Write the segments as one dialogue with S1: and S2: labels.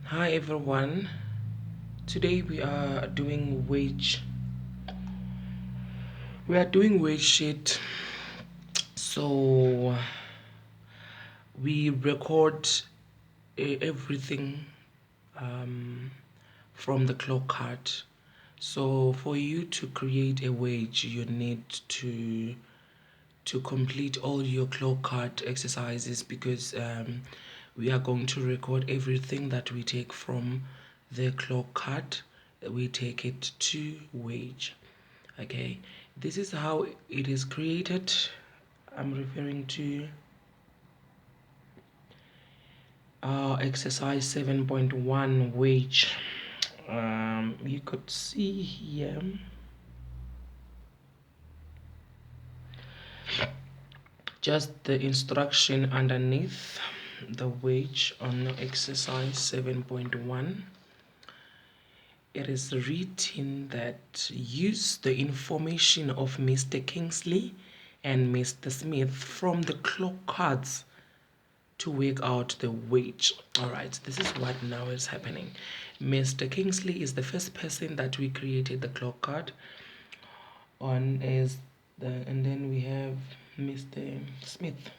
S1: Hi everyone. Today we are doing wage sheet. So we record everything um, from the clock card. So for you to create a wage, you need to complete all your clock card exercises because we are going to record everything that we take from the clock card. We take it to wage. Okay, this is how it is created. I'm referring to exercise 7.1 wage. You could see here just the instruction underneath the wage on exercise 7.1. It is written that use the information of Mr. Kingsley and Mr. Smith from the clock cards to work out the wage. All right, this is what now is happening. Mr. Kingsley is the first person that we created the clock card on, and then we have Mr. Smith.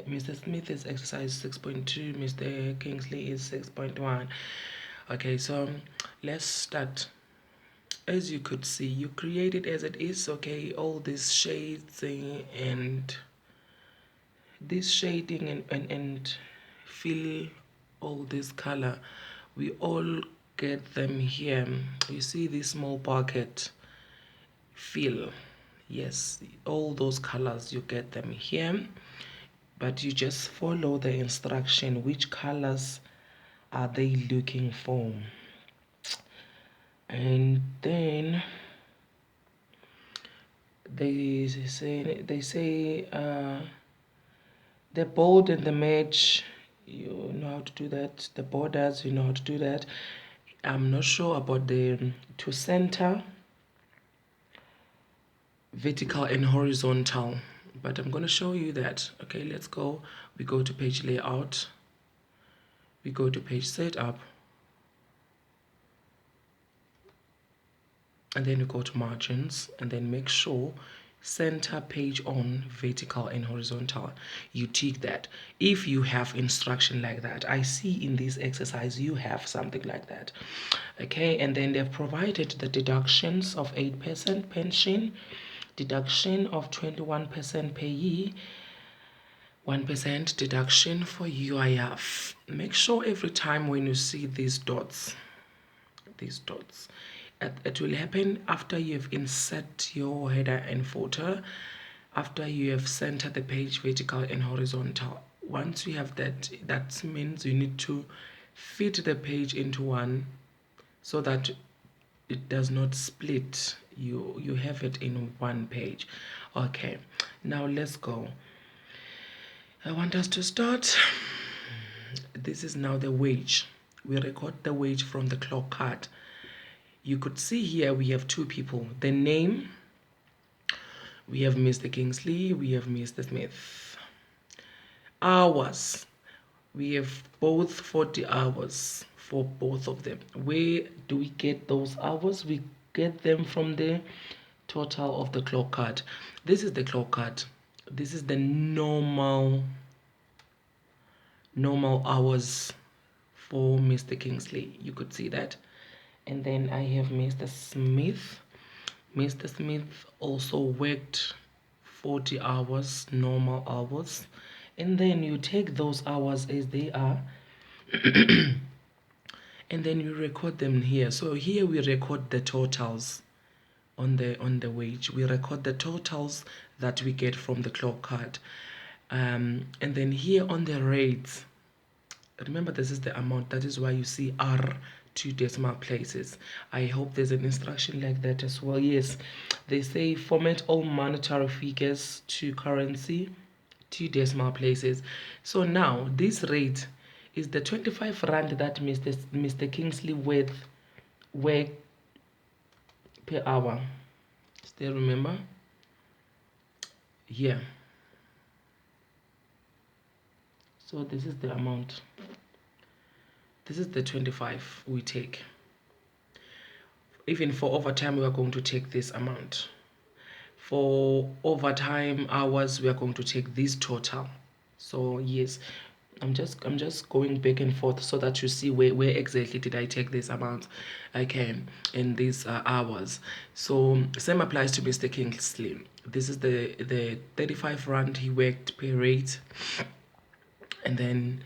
S1: Mr. Smith is exercise 6.2, Mr. Kingsley is 6.1. Okay, so let's start. As you could see, you create it as it is. Okay, all these shades and this shading and fill all this color, we all get them here. You see this small pocket fill, yes, all those colors, you get them here, but you just follow the instruction. Which colors are they looking for? And then they say the bold and the match, you know how to do that. The borders, you know how to do that. I'm not sure about the to center, vertical and horizontal, but I'm going to show you that. Okay, let's go. We go to page layout, we go to page setup, and then you go to margins, and then make sure center page on vertical and horizontal. You tick that if you have instruction like that. I see in this exercise you have something like that. Okay, and then they've provided the deductions of 8% pension, deduction of 21% payee, 1% deduction for UIF. Make sure every time when you see these dots, it will happen after you've insert your header and footer, after you have centered the page vertical and horizontal. Once you have that, that means you need to fit the page into one so that it does not split. You have it in one page. Okay, now let's go. I want us to start. This is now the wage. We record the wage from the clock card. You could see here we have two people. The name, we have Mr. Kingsley, we have Mr. Smith. Hours, we have both 40 hours for both of them. Where do we get those hours? We get them from the total of the clock card. This is the clock card. This is the normal hours for Mr. Kingsley. You could see that. And then I have Mr. Smith. Mr. Smith also worked 40 hours, normal hours. And then you take those hours as they are and then you record them here. So here we record the totals on the wage. We record the totals that we get from the clock card. And then here on the rates, remember this is the amount. That is why you see R, 2 decimal places. I hope there's an instruction like that as well. Yes, they say format all monetary figures to currency, 2 decimal places. So now this rate is the 25 rand that Mr. Kingsley work per hour. Still remember? Here. So this is the amount. This is the 25 we take. Even for overtime, we are going to take this amount. For overtime hours, we are going to take this total. So yes, I'm just going back and forth so that you see where exactly did I take this amount, okay, in these hours. So same applies to Mr. Kingsley. This is the 35 rand he worked per rate, and then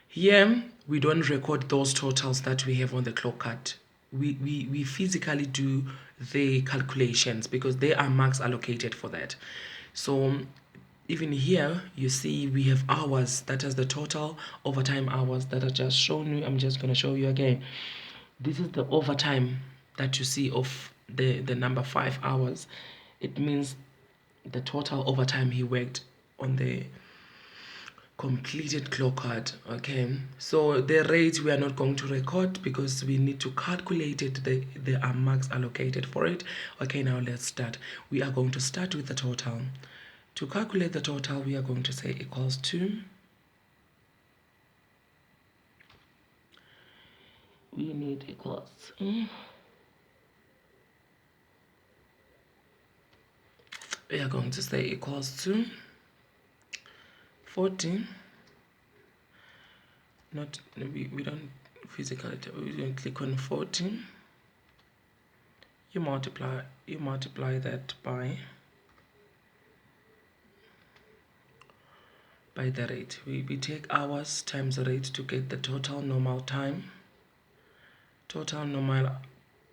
S1: here we don't record those totals that we have on the clock card. We physically do the calculations because there are marks allocated for that. So even here you see we have hours, that is the total overtime hours that I just shown you. I'm just going to show you again. This is the overtime that you see of the number 5 hours. It means the total overtime he worked on the completed clock card. Okay, so the rate we are not going to record because we need to calculate it. There are marks allocated for it. Okay, now let's start. We are going to start with the total. To calculate the total, we are going to say equals to, we need equals, we are going to say equals to 40, not, we don't physically, we don't click on 40, you multiply that by the rate. We take hours times the rate to get the total normal time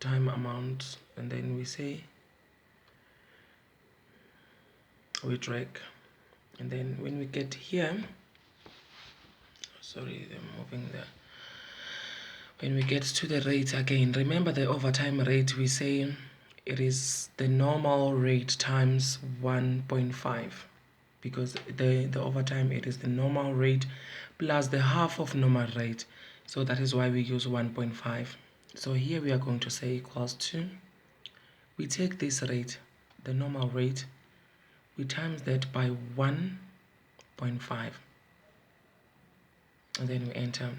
S1: amount, and then we say we drag, and then when we get here, sorry, they're moving there. When we get to the rate again, remember the overtime rate, we say it is the normal rate times 1.5, because the overtime, it is the normal rate plus the half of normal rate, so that is why we use 1.5. So here we are going to say equals to, we take this rate, the normal rate, we times that by 1.5, and then we enter,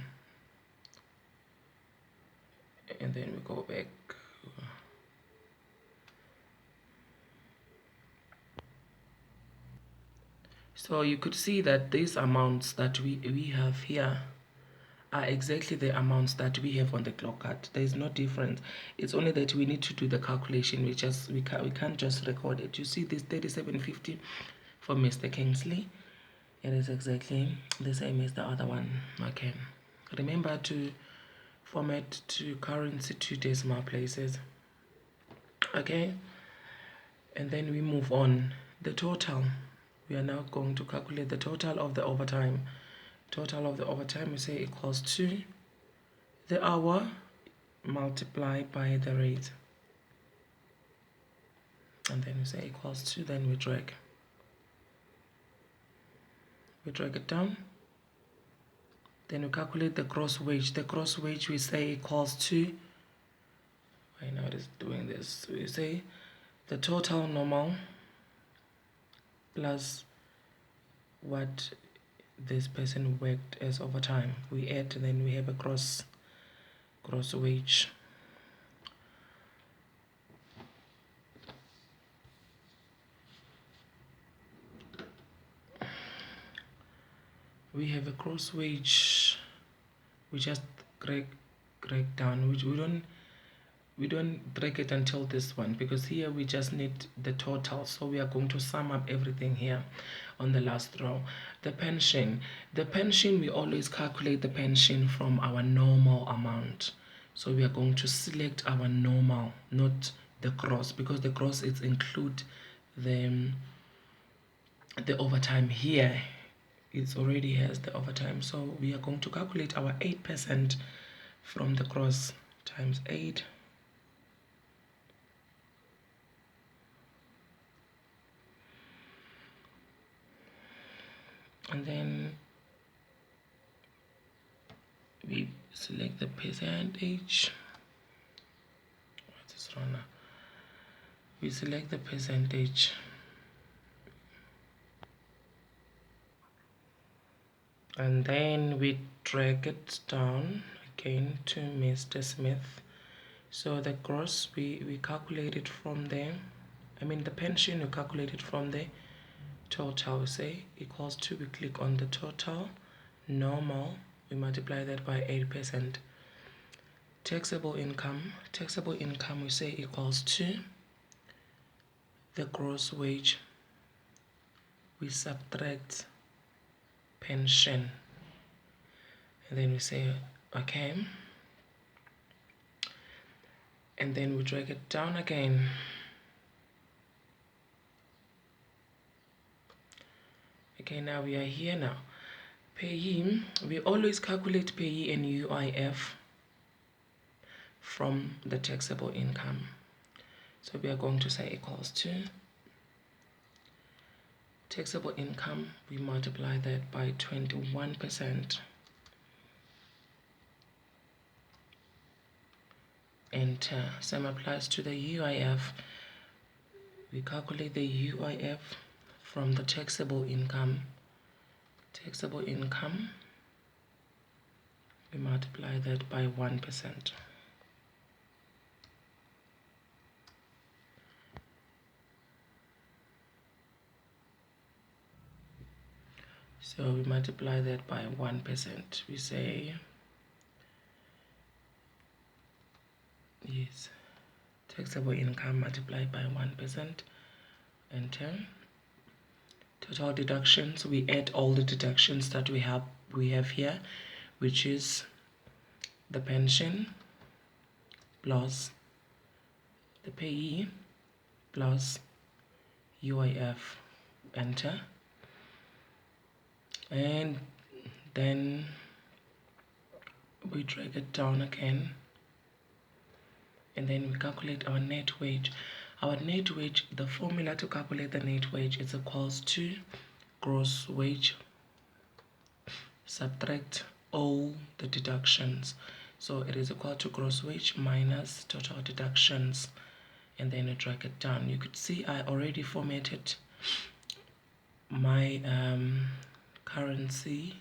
S1: and then we go back. So you could see that these amounts that we have here are exactly the amounts that we have on the clock card. There is no difference. It's only that we need to do the calculation. We can't just record it. You see this 37.50 for Mr. Kingsley. It is exactly the same as the other one. Okay. Remember to format to currency to decimal places. Okay. And then we move on. The total. We are now going to calculate the total of the overtime. Total of the overtime, we say equals to the hour multiplied by the rate, and then we say equals to, then we drag it down, then we calculate the gross wage. The gross wage, we say equals to, I know it is doing this, we say the total normal plus what this person worked as overtime, we add, and then we have a gross wage. We have a gross wage. We just drag down, which we don't drag it until this one, because here we just need the total. So we are going to sum up everything here on the last row. The pension, we always calculate the pension from our normal amount. So we are going to select our normal, not the gross, because the gross is include the overtime. Here it already has the overtime, so we are going to calculate our 8% from the gross times 8, and then we select the percentage. What is wrong now? We select the percentage, and then we drag it down again to Mr. Smith. So the gross, we calculate it from there. I mean the pension, we calculate it from the total. We say equals to, we click on the total, normal, we multiply that by 8%. Taxable income, we say equals to the gross wage, we subtract pension, and then we say okay, and then we drag it down again. Okay, now we are here now. Payee, we always calculate payee and UIF from the taxable income. So we are going to say equals to taxable income, we multiply that by 21%. Enter. Same applies to the UIF. We calculate the UIF from the taxable income. Taxable income, we multiply that by 1%. So we multiply that by 1%. We say, yes, taxable income multiplied by 1%. Enter. Total deductions, we add all the deductions that we have here, which is the pension plus the payee plus UIF. Enter. And then we drag it down again, and then we calculate our net wage. Our net wage, the formula to calculate the net wage is equals to gross wage subtract all the deductions. So it is equal to gross wage minus total deductions, and then I drag it down. You could see I already formatted my currency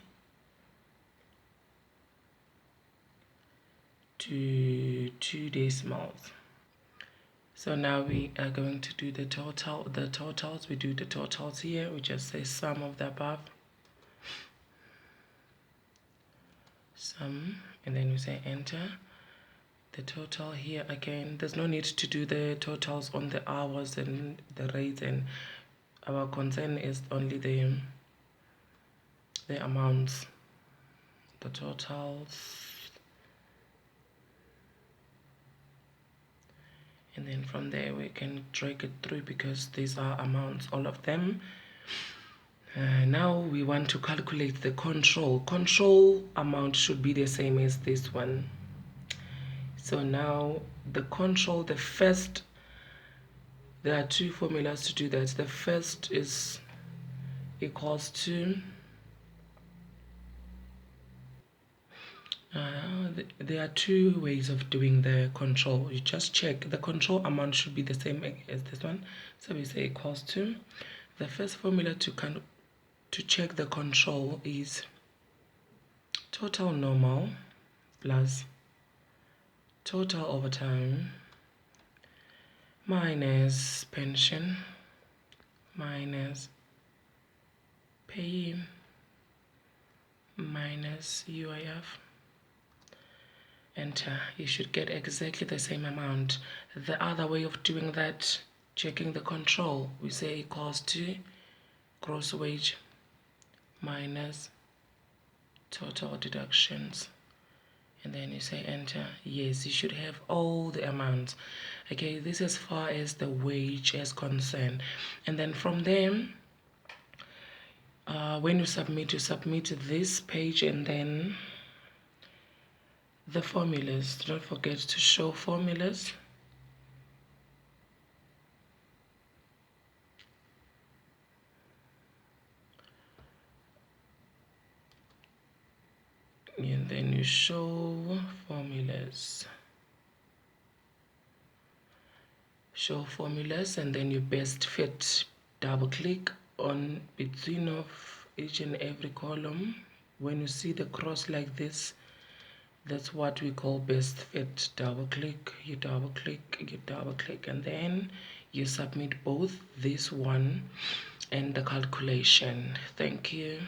S1: to 2 decimals. So now we are going to do the totals. We do the totals here. We just say sum of the above, sum, and then we say enter. The total here again, there's no need to do the totals on the hours and the rates, and our concern is only the amounts, the totals. And then from there we can drag it through because these are amounts, all of them. Now we want to calculate the control amount should be the same as this one. So now the control, the first, there are two formulas to do that. The first is equals to there are two ways of doing the control. You just check the control amount should be the same as this one. So we say equals to, the first formula to check the control is total normal plus total overtime minus pension minus pay minus UIF. Enter. You should get exactly the same amount. The other way of doing that, checking the control, we say equals to gross wage minus total deductions, and then you say enter. Yes, you should have all the amounts. Okay, this as far as the wage is concerned. And then from there, when you submit this page, and then the formulas. Don't forget to show formulas. And then you show formulas. Show formulas, and then you best fit. Double click on between of each and every column. When you see the cross like this, That's what we call best fit. Double click, you double click, you double click, and then you submit both this one and the calculation. Thank you.